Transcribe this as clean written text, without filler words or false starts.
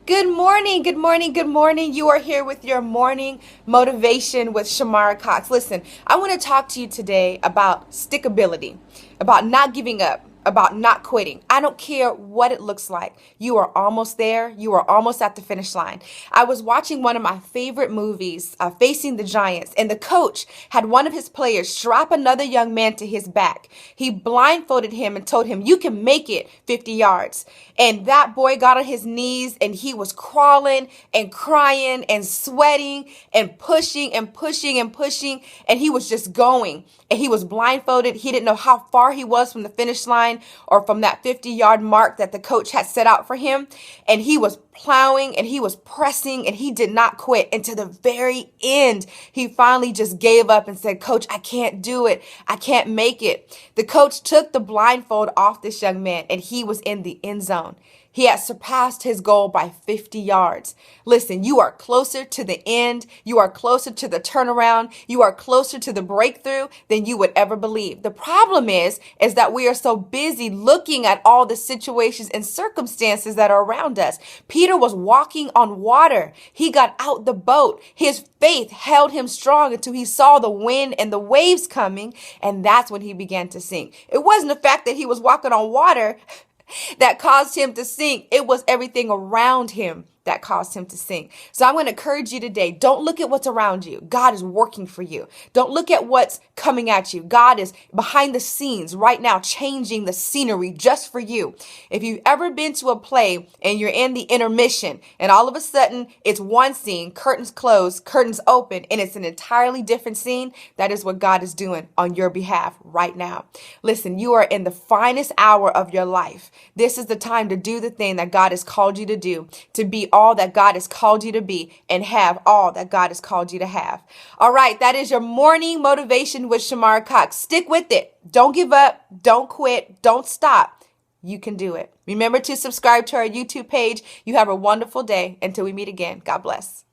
Good morning, good morning, good morning. You are here with your morning motivation with Shamara Cox. Listen, I want to talk to you today about stickability, about not giving up, about not quitting. I don't care what it looks like. You are almost there. You are almost at the finish line. I was watching one of my favorite movies, Facing the Giants, and the coach had one of his players strap another young man to his back. He blindfolded him and told him, "You can make it 50 yards." And that boy got on his knees and he was crawling and crying and sweating and pushing and pushing and pushing. And he was just going. And he was blindfolded. He didn't know how far he was from the finish line or from that 50-yard mark that the coach had set out for him. And he was plowing and he was pressing and he did not quit. And to the very end, he finally just gave up and said, "Coach, I can't do it. I can't make it." The coach took the blindfold off this young man and he was in the end zone. He had surpassed his goal by 50 yards. Listen, you are closer to the end. You are closer to the turnaround. You are closer to the breakthrough than you would ever believe. The problem is that we are so busy looking at all the situations and circumstances that are around us. Peter was walking on water. He got out the boat. His faith held him strong until he saw the wind and the waves coming, and that's when he began to sink. It wasn't the fact that he was walking on water that caused him to sink. It was everything around him that caused him to sink. So I'm going to encourage you today. Don't look at what's around you. God is working for you. Don't look at what's coming at you. God is behind the scenes right now, changing the scenery just for you. If you've ever been to a play and you're in the intermission and all of a sudden it's one scene, curtains closed, curtains open, and it's an entirely different scene, that is what God is doing on your behalf right now. Listen, you are in the finest hour of your life. This is the time to do the thing that God has called you to do, to be all that God has called you to be and have all that God has called you to have. All right, that is your morning motivation with Shamara Cox. Stick with it. Don't give up. Don't quit. Don't stop. You can do it. Remember to subscribe to our YouTube page. You have a wonderful day. Until we meet again. God bless.